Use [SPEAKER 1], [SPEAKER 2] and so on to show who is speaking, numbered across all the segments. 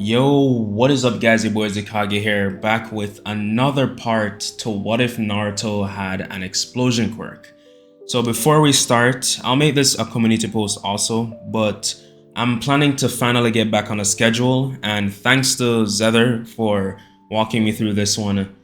[SPEAKER 1] Yo, what is up guys, your boy IzuKage here, back with another part to what if Naruto had an explosion quirk. So before we start, I'll make this a community post also, but I'm planning to finally get back on a schedule, and thanks to Zether for walking me through this one.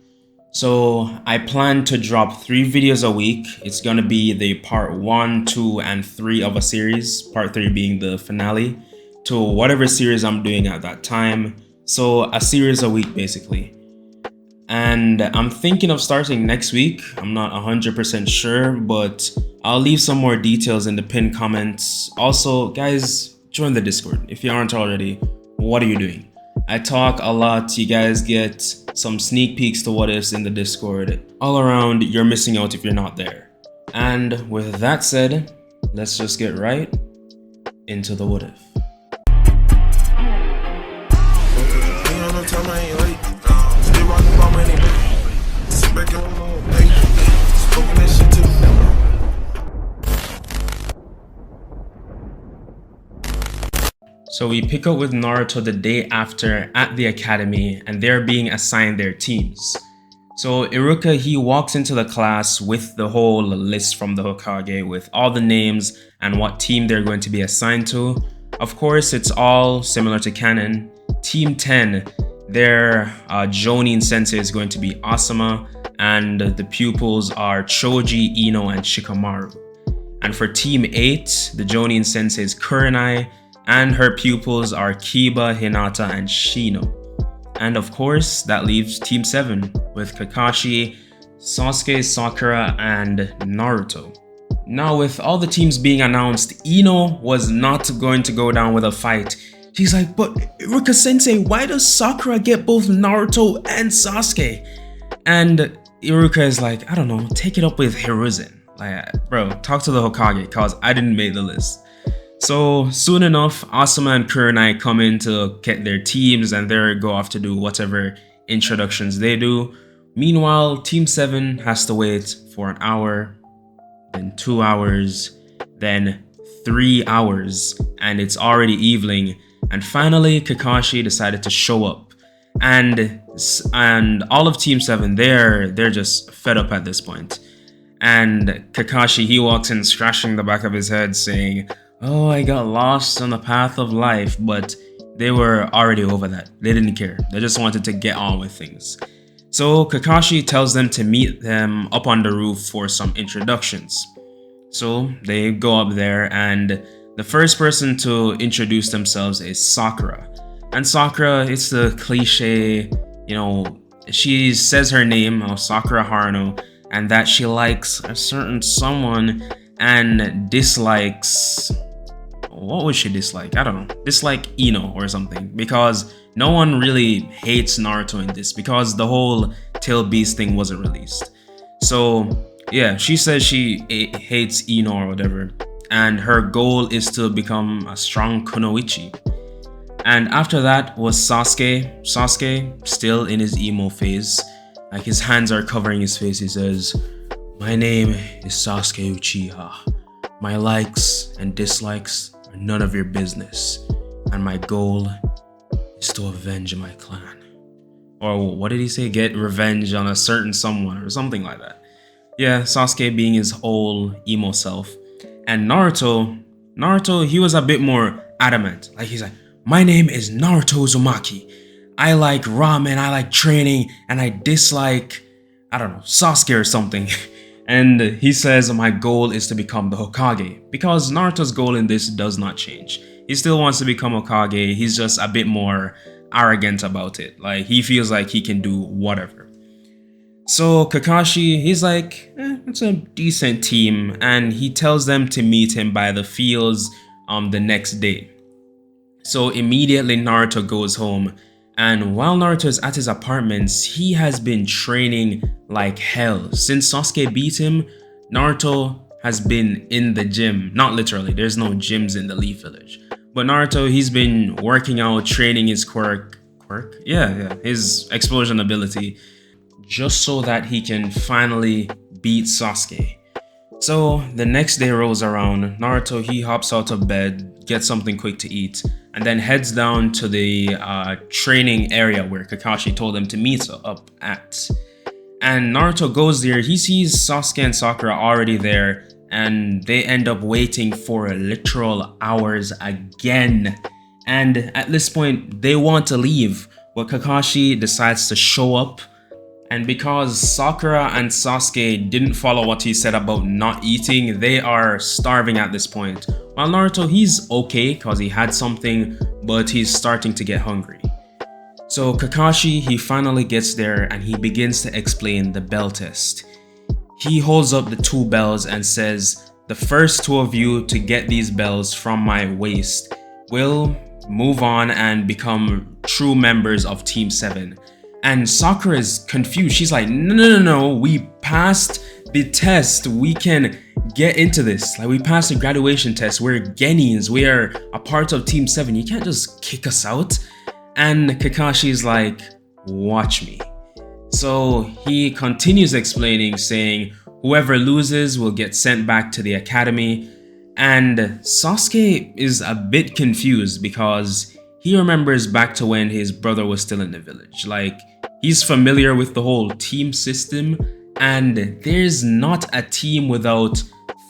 [SPEAKER 1] So I plan to drop 3 videos a week. It's gonna be the part 1, 2, and 3 of a series, part 3 being the finale to whatever series I'm doing at that time. So a series a week basically. And I'm thinking of starting next week. I'm not 100% sure, but I'll leave some more details in the pinned comments. Also, guys, join the Discord if you aren't already. What are you doing? I talk a lot. You guys get some sneak peeks to what ifs in the Discord. All around, you're missing out if you're not there. And with that said, let's just get right into the what if. So we pick up with Naruto the day after at the academy, and they're being assigned their teams. So Iruka, he walks into the class with the whole list from the Hokage with all the names and what team they're going to be assigned to. Of course, it's all similar to canon. Team 10, their Jonin sensei is going to be Asuma, and the pupils are Choji, Ino, and Shikamaru. And for Team 8, the Jonin sensei is Kurenai, and her pupils are Kiba, Hinata, and Shino. And of course, that leaves Team 7 with Kakashi, Sasuke, Sakura, and Naruto. Now, with all the teams being announced, Ino was not going to go down with a fight. She's like, but Iruka sensei, why does Sakura get both Naruto and Sasuke? And Iruka is like, I don't know, take it up with Hiruzen. Like, bro, talk to the Hokage, cause I didn't make the list. So soon enough, Asuma and Kurenai come in to get their teams, and they go off to do whatever introductions they do. Meanwhile, Team 7 has to wait for an hour, then 2 hours, then 3 hours, and it's already evening. And finally, Kakashi decided to show up. And all of Team 7, they're just fed up at this point. And Kakashi, he walks in scratching the back of his head saying, oh, I got lost on the path of life, but they were already over that. They didn't care. They just wanted to get on with things. So Kakashi tells them to meet them up on the roof for some introductions. So they go up there, and the first person to introduce themselves is Sakura. And Sakura, it's the cliche, she says her name, Sakura Haruno, and that she likes a certain someone and dislikes... what would she dislike? I don't know. Dislike Ino or something, because no one really hates Naruto in this because the whole Tail Beast thing wasn't released. So yeah, she says she hates Ino or whatever, and her goal is to become a strong kunoichi. And after that was Sasuke. Sasuke, still in his emo phase, like his hands are covering his face. He says, my name is Sasuke Uchiha. My likes and dislikes are none of your business, and my goal is to avenge my clan. Or what did he say? Get revenge on a certain someone or something like that. Yeah, Sasuke being his whole emo self. And Naruto, he was a bit more adamant. Like he's like, my name is Naruto Uzumaki. I like ramen, I like training, and I dislike, I don't know, Sasuke or something. And he says, my goal is to become the Hokage, because Naruto's goal in this does not change. He still wants to become Hokage. He's just a bit more arrogant about it. Like, he feels like he can do whatever. So Kakashi, he's like, it's a decent team, and he tells them to meet him by the fields the next day. So immediately Naruto goes home, and while Naruto is at his apartments, he has been training like hell. Since Sasuke beat him, Naruto has been in the gym. Not literally, there's no gyms in the Leaf Village. But Naruto, he's been working out, training his quirk? Yeah, his explosion ability, just so that he can finally beat Sasuke. So the next day rolls around, Naruto, he hops out of bed, gets something quick to eat, and then heads down to the training area where Kakashi told them to meet up at. And Naruto goes there, he sees Sasuke and Sakura already there, and they end up waiting for literal hours again. And at this point, they want to leave, but Kakashi decides to show up. And because Sakura and Sasuke didn't follow what he said about not eating, they are starving at this point. While Naruto, he's okay because he had something, but he's starting to get hungry. So Kakashi, he finally gets there and he begins to explain the bell test. He holds up the 2 bells and says, the first 2 of you to get these bells from my waist will move on and become true members of Team 7. And Sakura is confused. She's like, no, we passed the test. We can get into this. Like, we passed the graduation test. We're Genins. We are a part of Team 7. You can't just kick us out. And Kakashi's like, watch me. So he continues explaining, saying, whoever loses will get sent back to the academy. And Sasuke is a bit confused because he remembers back to when his brother was still in the village. Like, he's familiar with the whole team system, and there's not a team without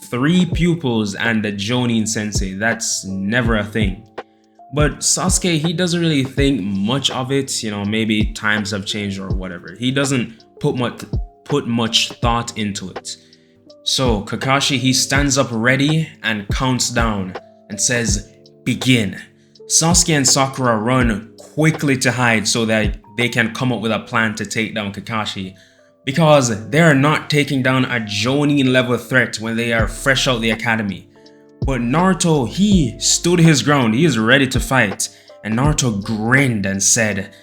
[SPEAKER 1] 3 pupils and a Jonin sensei. That's never a thing. But Sasuke, he doesn't really think much of it. You know, maybe times have changed or whatever. He doesn't put much thought into it. So Kakashi, he stands up ready and counts down and says, begin. Sasuke and Sakura run quickly to hide so that they can come up with a plan to take down Kakashi, because they are not taking down a Jonin level threat when they are fresh out the academy. But Naruto, he stood his ground. He is ready to fight. And Naruto grinned and said,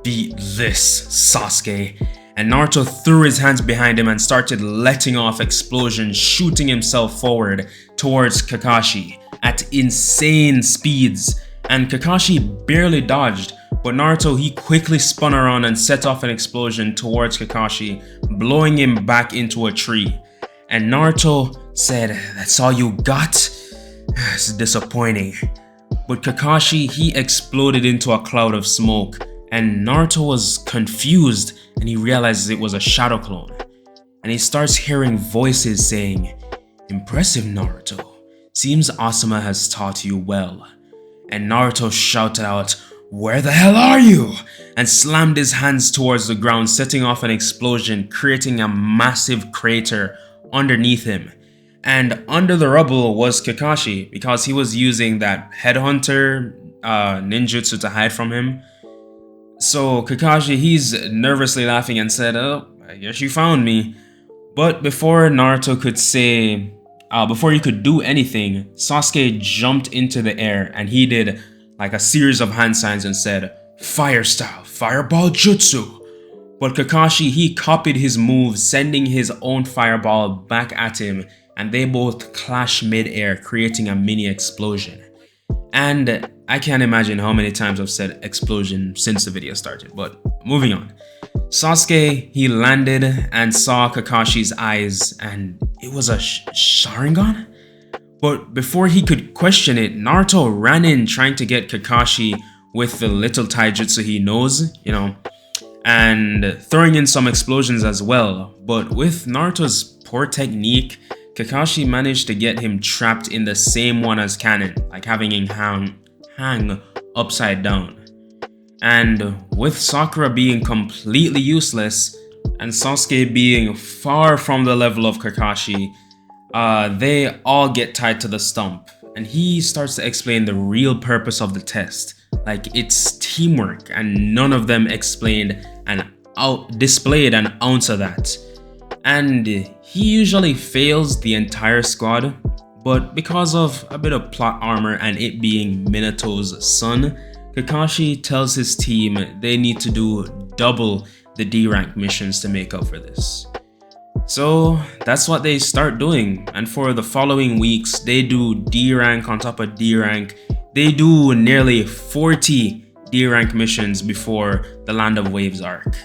[SPEAKER 1] beat this, Sasuke. And Naruto threw his hands behind him and started letting off explosions, shooting himself forward towards Kakashi at insane speeds. And Kakashi barely dodged, but Naruto, he quickly spun around and set off an explosion towards Kakashi, blowing him back into a tree. And Naruto said, that's all you got? It's disappointing. But Kakashi, he exploded into a cloud of smoke, and Naruto was confused and he realizes it was a shadow clone. And he starts hearing voices saying, impressive, Naruto. Seems Asuma has taught you well. And Naruto shouted out, where the hell are you? And slammed his hands towards the ground, setting off an explosion, creating a massive crater underneath him. And under the rubble was Kakashi, because he was using that headhunter ninjutsu to hide from him. So Kakashi, he's nervously laughing and said, oh, I guess you found me. But before Naruto could say, before he could do anything, Sasuke jumped into the air and he did like a series of hand signs and said, fire style, fireball jutsu. But Kakashi, he copied his move, sending his own fireball back at him, and they both clash mid-air, creating a mini explosion. And I can't imagine how many times I've said explosion since the video started, but moving on. Sasuke, he landed and saw Kakashi's eyes, and it was a Sharingan? But before he could question it, Naruto ran in trying to get Kakashi with the little taijutsu he knows, you know, and throwing in some explosions as well. But with Naruto's poor technique, Kakashi managed to get him trapped in the same one as Kanon, like having him hang upside down. And with Sakura being completely useless and Sasuke being far from the level of Kakashi, they all get tied to the stump, and he starts to explain the real purpose of the test. Like, it's teamwork, and none of them displayed an ounce of that. And he usually fails the entire squad, but because of a bit of plot armor and it being Minato's son, Kakashi tells his team they need to do double the D-rank missions to make up for this. So that's what they start doing, and for the following weeks they do D-rank on top of D-rank. They do nearly 40 D-rank missions before the Land of Waves arc.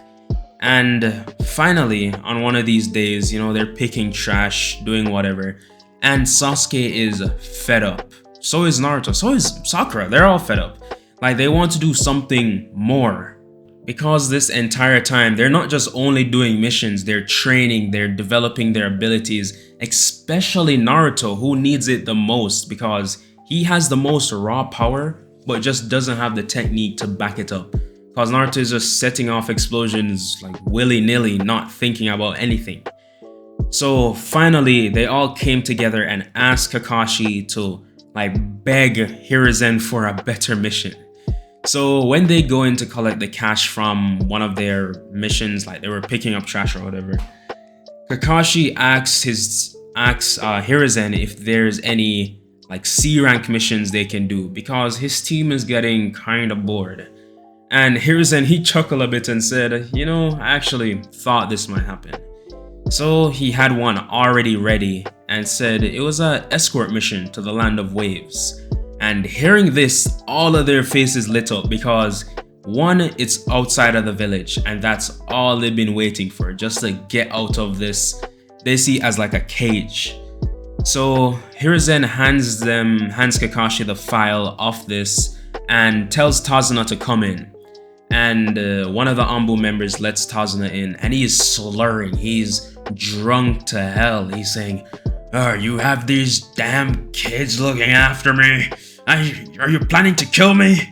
[SPEAKER 1] And finally, on one of these days, you know, they're picking trash, doing whatever, and Sasuke is fed up. So is Naruto. So is Sakura. They're all fed up. Like, they want to do something more. Because this entire time, they're not just only doing missions, they're training, they're developing their abilities, especially Naruto, who needs it the most because he has the most raw power, but just doesn't have the technique to back it up. Because Naruto is just setting off explosions like willy-nilly, not thinking about anything. So finally, they all came together and asked Kakashi to like beg Hiruzen for a better mission. So when they go in to collect the cash from one of their missions, like they were picking up trash or whatever, Kakashi asks Hiruzen if there's any like C rank missions they can do because his team is getting kind of bored. And Hiruzen, he chuckled a bit and said, you know, I actually thought this might happen. So he had one already ready and said it was an escort mission to the land of waves. And hearing this, all of their faces lit up because one, it's outside of the village and that's all they've been waiting for, just to get out of this they see as like a cage. So Hiruzen hands Kakashi the file of this and tells Tazuna to come in. And one of the Anbu members lets Tazuna in and he is slurring, he's drunk to hell. He's saying, "Oh, you have these damn kids looking after me? Are you planning to kill me?"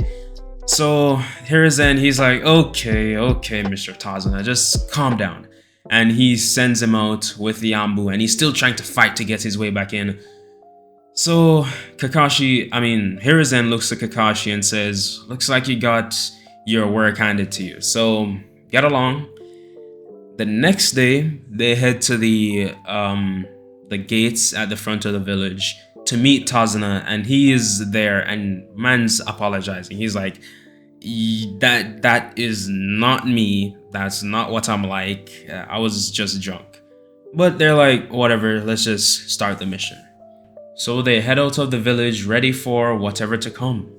[SPEAKER 1] So Hiruzen, he's like, okay, Mr. Tazuna, just calm down. And he sends him out with the Anbu and he's still trying to fight to get his way back in. So Hiruzen looks at Kakashi and says, looks like you got your work handed to you, so get along. The next day, they head to the gates at the front of the village to meet Tazuna, and he is there and man's apologizing. He's like, that is not me, that's not what I'm like, I was just drunk. But they're like, whatever, let's just start the mission. So they head out of the village ready for whatever to come.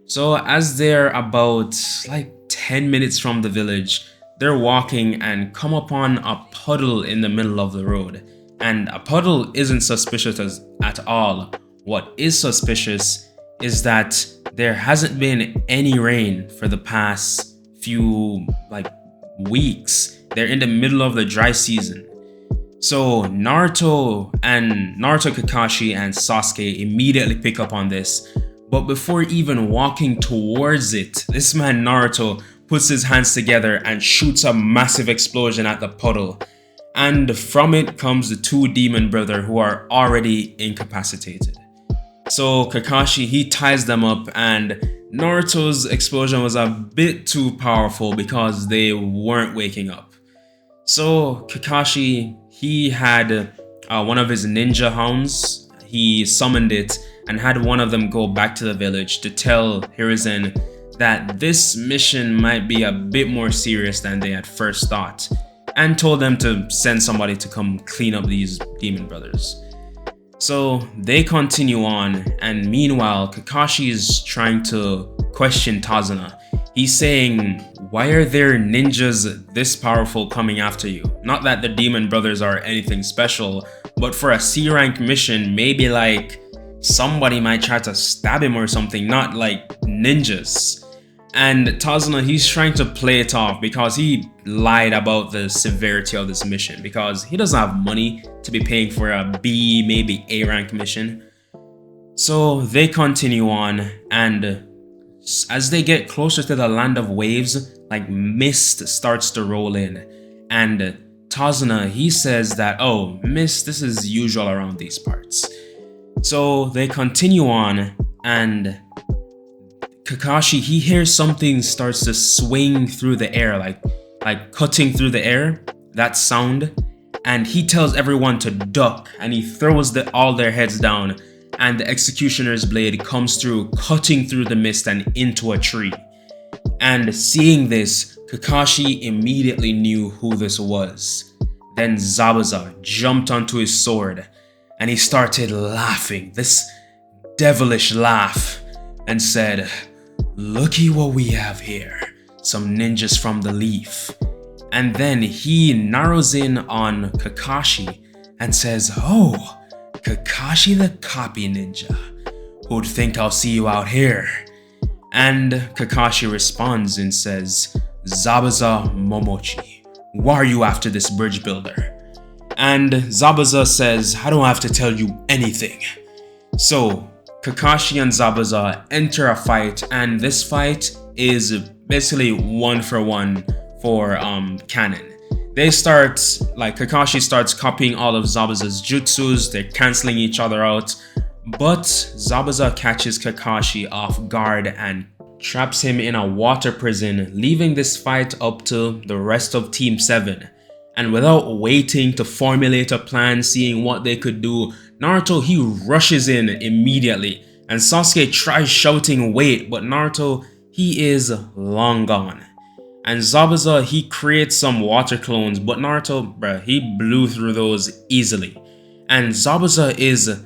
[SPEAKER 1] So as they're about like 10 minutes from the village, they're walking and come upon a puddle in the middle of the road. And a puddle isn't suspicious at all. What is suspicious is that there hasn't been any rain for the past few weeks. They're in the middle of the dry season. So Naruto, Kakashi, and Sasuke immediately pick up on this. But before even walking towards it, this man Naruto puts his hands together and shoots a massive explosion at the puddle. And from it comes the two demon brothers who are already incapacitated. So Kakashi, he ties them up, and Naruto's explosion was a bit too powerful because they weren't waking up. So Kakashi, he had one of his ninja hounds. He summoned it and had one of them go back to the village to tell Hiruzen that this mission might be a bit more serious than they had first thought, and told them to send somebody to come clean up these demon brothers. So they continue on, and meanwhile Kakashi is trying to question Tazuna. He's saying, why are there ninjas this powerful coming after you? Not that the demon brothers are anything special, but for a C rank mission, maybe like somebody might try to stab him or something, not like ninjas. And Tazuna, he's trying to play it off because he lied about the severity of this mission because he doesn't have money to be paying for a B, maybe A rank mission. So they continue on, and as they get closer to the land of waves, like mist starts to roll in. And Tazuna, he says that, oh, mist, this is usual around these parts. So they continue on, and Kakashi, he hears something starts to swing through the air, like cutting through the air, that sound. And he tells everyone to duck, and he throws all their heads down, and the executioner's blade comes through, cutting through the mist and into a tree. And seeing this, Kakashi immediately knew who this was. Then Zabuza jumped onto his sword, and he started laughing, this devilish laugh, and said, "Looky what we have here, some ninjas from the leaf." And then he narrows in on Kakashi and says, "Oh, Kakashi the copy ninja. Who'd think I'll see you out here? And Kakashi responds and says, Zabuza Momochi, why are you after this bridge builder? And Zabuza says, I don't have to tell you anything. So Kakashi and Zabuza enter a fight, and this fight is basically 1-for-1 for canon. They start, Kakashi starts copying all of Zabuza's jutsus, they're canceling each other out, but Zabuza catches Kakashi off guard and traps him in a water prison, leaving this fight up to the rest of Team 7. And without waiting to formulate a plan, seeing what they could do, Naruto, he rushes in immediately, and Sasuke tries shouting wait, but Naruto, he is long gone. And Zabuza, he creates some water clones, but Naruto, bruh, he blew through those easily. And Zabuza is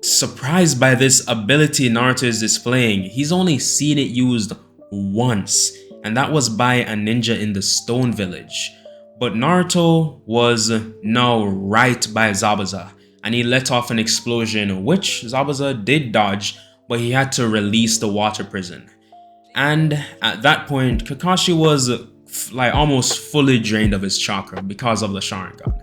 [SPEAKER 1] surprised by this ability Naruto is displaying. He's only seen it used once, and that was by a ninja in the Stone Village. But Naruto was now right by Zabuza, and he let off an explosion, which Zabuza did dodge, but he had to release the water prison. And at that point, Kakashi was almost fully drained of his chakra because of the Sharingan.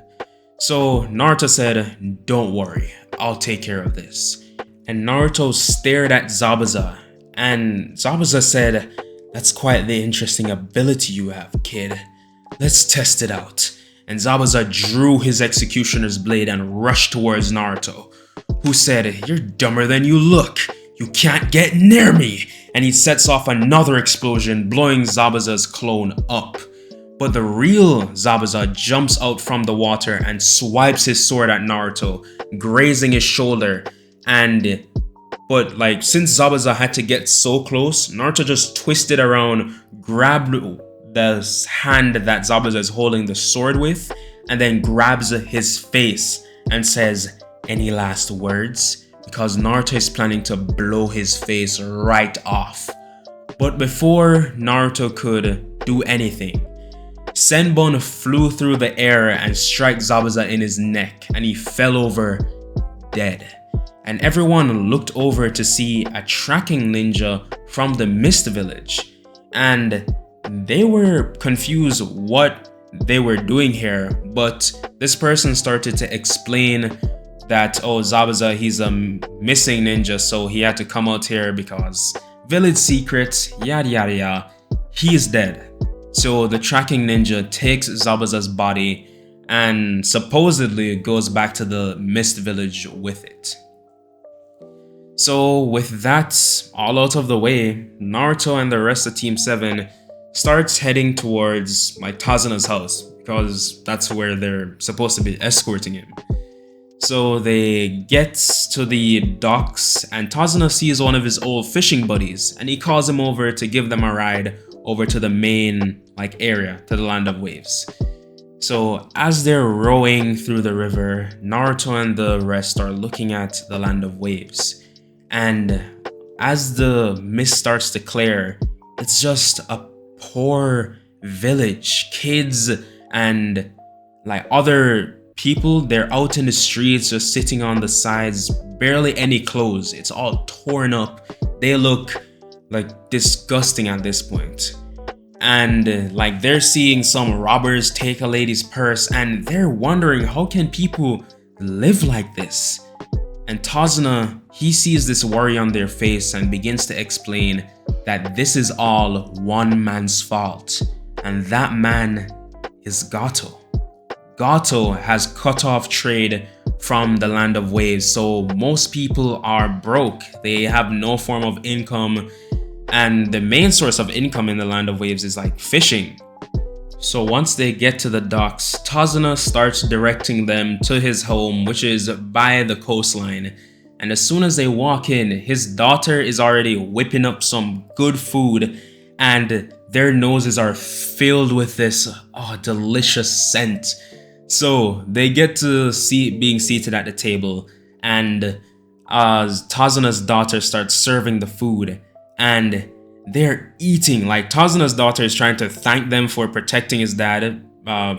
[SPEAKER 1] So Naruto said, don't worry, I'll take care of this. And Naruto stared at Zabuza, and Zabuza said, that's quite the interesting ability you have, kid. Let's test it out. And Zabuza drew his executioner's blade and rushed towards Naruto, who said, you're dumber than you look. You can't get near me. And he sets off another explosion, blowing Zabuza's clone up. But the real Zabuza jumps out from the water and swipes his sword at Naruto, grazing his shoulder. But since Zabuza had to get so close, Naruto just twisted around, grabbed the hand that Zabuza is holding the sword with, and then grabs his face and says, any last words? Because Naruto is planning to blow his face right off. But before Naruto could do anything, Senbon flew through the air and struck Zabuza in his neck, and he fell over dead. And everyone looked over to see a tracking ninja from the Mist Village, and they were confused what they were doing here. But this person started to explain that, oh, Zabuza, he's a missing ninja, so he had to come out here because village secret, yada yada yada. He is dead. So the tracking ninja takes Zabuza's body and supposedly goes back to the Mist Village with it. So with that all out of the way, Naruto and the rest of Team 7 starts heading towards Tazuna's house, because that's where they're supposed to be escorting him. So they get to the docks, and Tazuna sees one of his old fishing buddies, and he calls him over to give them a ride over to the main area, to the Land of Waves. So as they're rowing through the river, Naruto and the rest are looking at the Land of Waves. And as the mist starts to clear, it's just a poor village. Kids and other people, they're out in the streets, just sitting on the sides, barely any clothes. It's all torn up. They look disgusting at this point. And they're seeing some robbers take a lady's purse, and they're wondering, how can people live like this? And Tazuna, he sees this worry on their face and begins to explain that this is all one man's fault, and that man is Gato. Gato has cut off trade from the Land of Waves, so most people are broke. They have no form of income, and the main source of income in the Land of Waves is fishing. So once they get to the docks, Tazuna starts directing them to his home, which is by the coastline. And as soon as they walk in, his daughter is already whipping up some good food, and their noses are filled with this delicious scent. So they get to being seated at the table, and Tazuna's daughter starts serving the food, and they're eating. Tazuna's daughter is trying to thank them for protecting his dad,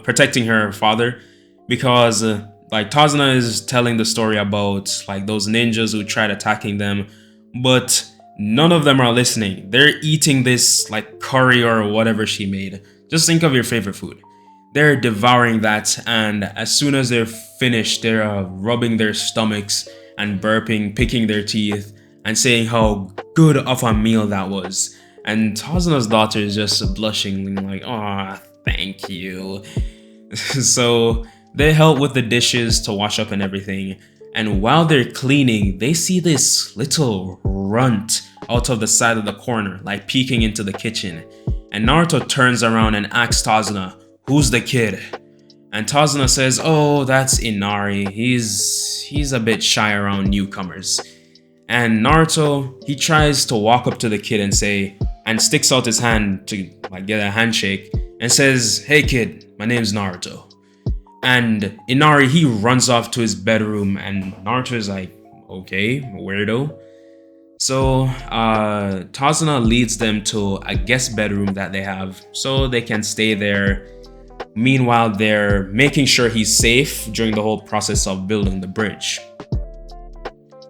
[SPEAKER 1] protecting her father, because Tazuna is telling the story about those ninjas who tried attacking them, But none of them are listening. They're eating this like curry or whatever she made. Just think of your favorite food. They're devouring that, and as soon as they're finished, they're rubbing their stomachs and burping, picking their teeth, and saying how good of a meal that was. And Tazuna's daughter is just blushing, like, "Oh, thank you." So they help with the dishes to wash up and everything. And while they're cleaning, they see this little runt out of the side of the corner, like peeking into the kitchen. And Naruto turns around and asks Tazuna, "Who's the kid?" And Tazuna says, "Oh, that's Inari. He's a bit shy around newcomers." And Naruto, he tries to walk up to the kid and sticks out his hand to like get a handshake and says, "Hey kid, my name's Naruto." And Inari, he runs off to his bedroom, and Naruto is like, "Okay, weirdo." So Tazuna leads them to a guest bedroom that they have so they can stay there. Meanwhile, they're making sure he's safe during the whole process of building the bridge.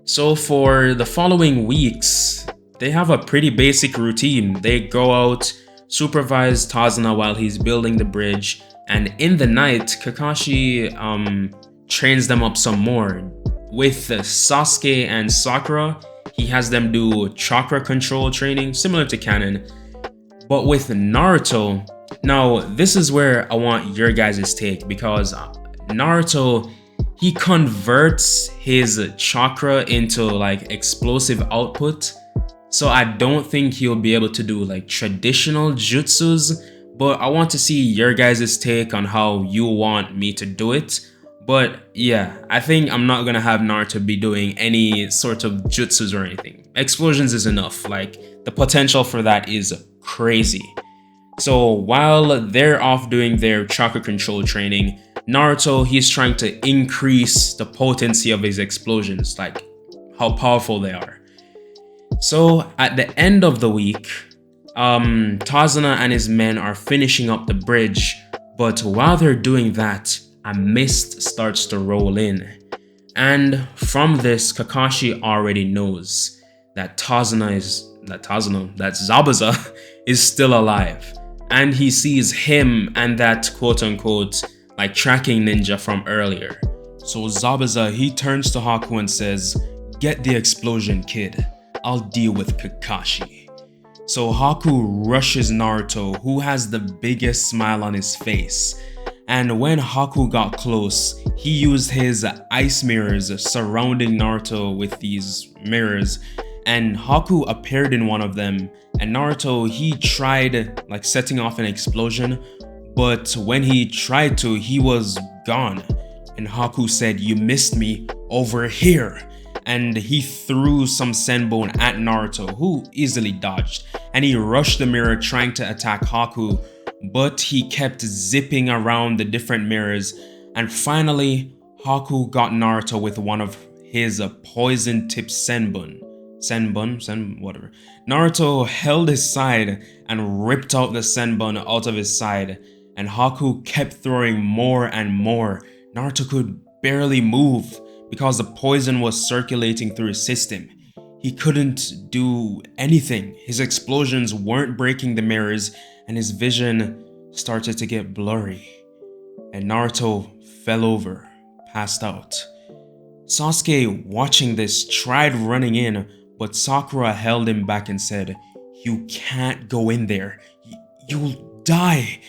[SPEAKER 1] So for the following weeks, they have a pretty basic routine. They go out, supervise Tazuna while he's building the bridge, and in the night, Kakashi trains them up some more. With Sasuke and Sakura, he has them do chakra control training, similar to Canon. But with Naruto, now this is where I want your guys' take, because Naruto, he converts his chakra into like explosive output. So I don't think he'll be able to do like traditional jutsus, but I want to see your guys' take on how you want me to do it. But yeah, I think I'm not gonna have Naruto be doing any sort of jutsus or anything. Explosions is enough, like the potential for that is crazy. So while they're off doing their chakra control training, Naruto, he's trying to increase the potency of his explosions, like how powerful they are. So at the end of the week, Tazuna and his men are finishing up the bridge, but while they're doing that, a mist starts to roll in. And from this, Kakashi already knows that Zabuza is still alive. And he sees him and that quote-unquote like tracking ninja from earlier. So Zabuza, he turns to Haku and says, "Get the explosion, kid. I'll deal with Kakashi." So Haku rushes Naruto, who has the biggest smile on his face. And when Haku got close, he used his ice mirrors surrounding Naruto with these mirrors, and Haku appeared in one of them, and Naruto, he tried like setting off an explosion, but when he tried to, he was gone. And Haku said, "You missed me over here." And he threw some senbon at Naruto, who easily dodged, and he rushed the mirror trying to attack Haku, but he kept zipping around the different mirrors, and finally Haku got Naruto with one of his poison tipped senbon, whatever. Naruto held his side and ripped out the senbon out of his side, and Haku kept throwing more and more. Naruto could barely move because the poison was circulating through his system. He couldn't do anything. His explosions weren't breaking the mirrors, and his vision started to get blurry. And Naruto fell over, passed out. Sasuke, watching this, tried running in, but Sakura held him back and said, "You can't go in there. You'll die."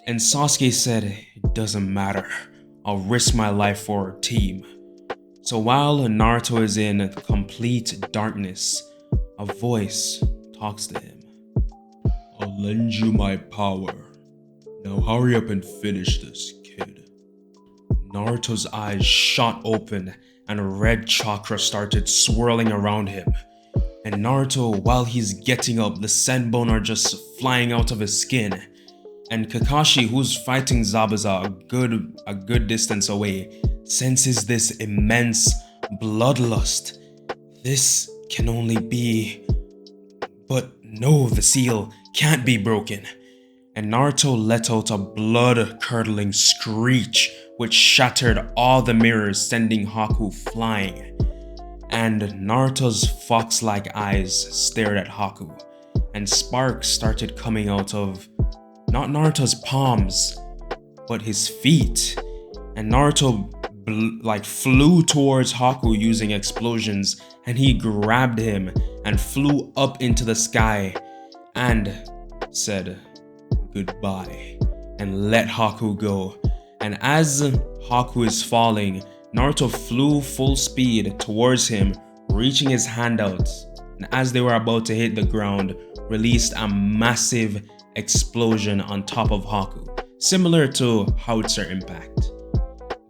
[SPEAKER 1] And Sasuke said, "It doesn't matter. I'll risk my life for our team." So while Naruto is in complete darkness, a voice talks to him. "I'll lend you my power. Now hurry up and finish this, kid." Naruto's eyes shot open and red chakra started swirling around him. And Naruto, while he's getting up, the senbon are just flying out of his skin. And Kakashi, who's fighting Zabuza a good distance away, senses this immense bloodlust. This can only be... But no, the seal can't be broken. And Naruto let out a blood-curdling screech which shattered all the mirrors, sending Haku flying. and Naruto's fox-like eyes stared at Haku, and sparks started coming out of not Naruto's palms, but his feet. And Naruto flew towards Haku using explosions, and he grabbed him and flew up into the sky and said goodbye and let Haku go. And as Haku is falling, Naruto flew full speed towards him, reaching his hand out, and as they were about to hit the ground, released a massive explosion on top of Haku, similar to howitzer impact.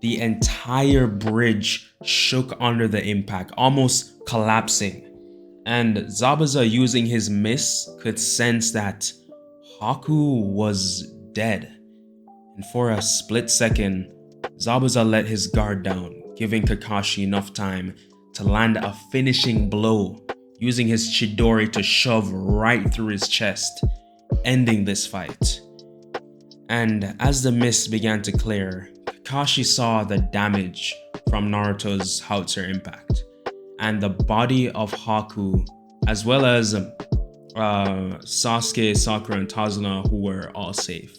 [SPEAKER 1] The entire bridge shook under the impact, almost collapsing, and Zabuza, using his miss, could sense that Haku was dead. And for a split second, Zabuza let his guard down, giving Kakashi enough time to land a finishing blow, using his Chidori to shove right through his chest, ending this fight. And as the mist began to clear, Kakashi saw the damage from Naruto's howitzer impact, and the body of Haku, as well as Sasuke, Sakura, and Tazuna, who were all safe.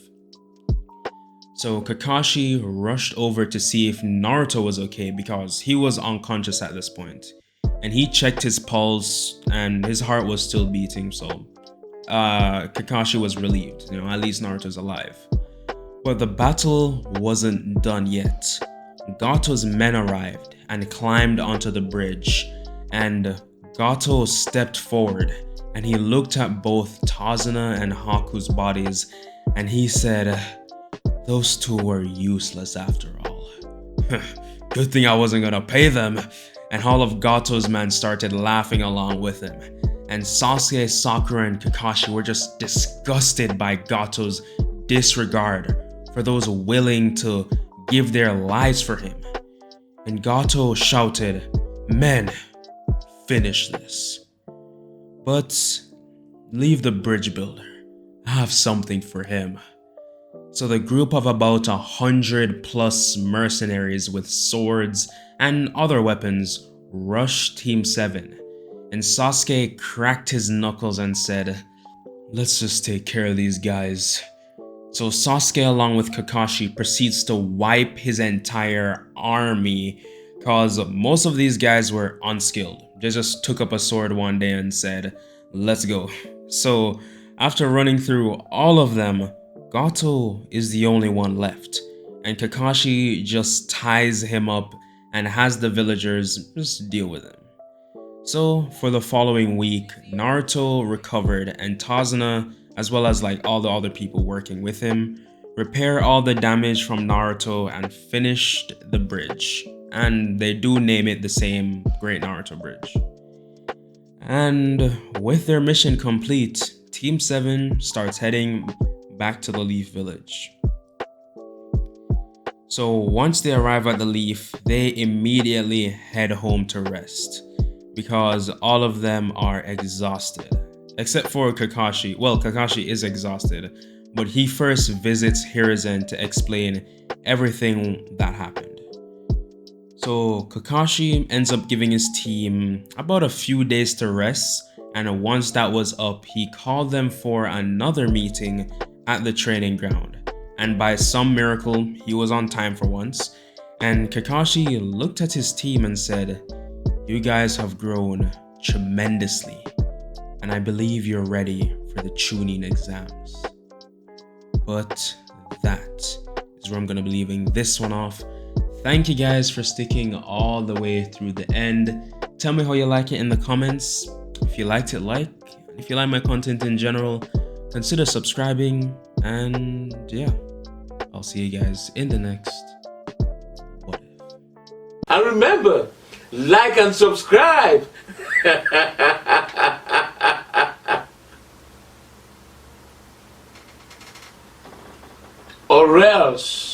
[SPEAKER 1] So Kakashi rushed over to see if Naruto was okay because he was unconscious at this point. And he checked his pulse and his heart was still beating, so Kakashi was relieved, at least Naruto's alive. But the battle wasn't done yet. Gato's men arrived and climbed onto the bridge, and Gato stepped forward and he looked at both Tazuna and Haku's bodies and he said, "Those two were useless after all. Good thing I wasn't gonna pay them." And all of Gato's men started laughing along with him. And Sasuke, Sakura, and Kakashi were just disgusted by Gato's disregard for those willing to give their lives for him. And Gato shouted, "Men, finish this. But leave the bridge builder. I have something for him." So the group of about 100+ mercenaries with swords and other weapons rushed Team 7, and Sasuke cracked his knuckles and said, "Let's just take care of these guys." So Sasuke, along with Kakashi, proceeds to wipe his entire army because most of these guys were unskilled. They just took up a sword one day and said, "Let's go." So after running through all of them, Gato is the only one left, and Kakashi just ties him up and has the villagers just deal with him. So for the following week, Naruto recovered, and Tazuna, as well as all the other people working with him, repair all the damage from Naruto and finished the bridge. And they do name it the same Great Naruto Bridge. And with their mission complete, Team 7 starts heading back to the Leaf Village. So once they arrive at the Leaf, they immediately head home to rest because all of them are exhausted. Except for Kakashi. Well, Kakashi is exhausted, but he first visits Hiruzen to explain everything that happened. So Kakashi ends up giving his team about a few days to rest, and once that was up, he called them for another meeting at the training ground. And by some miracle, he was on time for once, and Kakashi looked at his team and said, "You guys have grown tremendously, and I believe you're ready for the Chunin exams." But that is where I'm going to be leaving this one off. Thank you guys for sticking all the way through the end. Tell me how you like it in the comments. If you liked it, like. If you like my content in general, consider subscribing. And yeah, I'll see you guys in the next What If.
[SPEAKER 2] And remember, like and subscribe. Or else.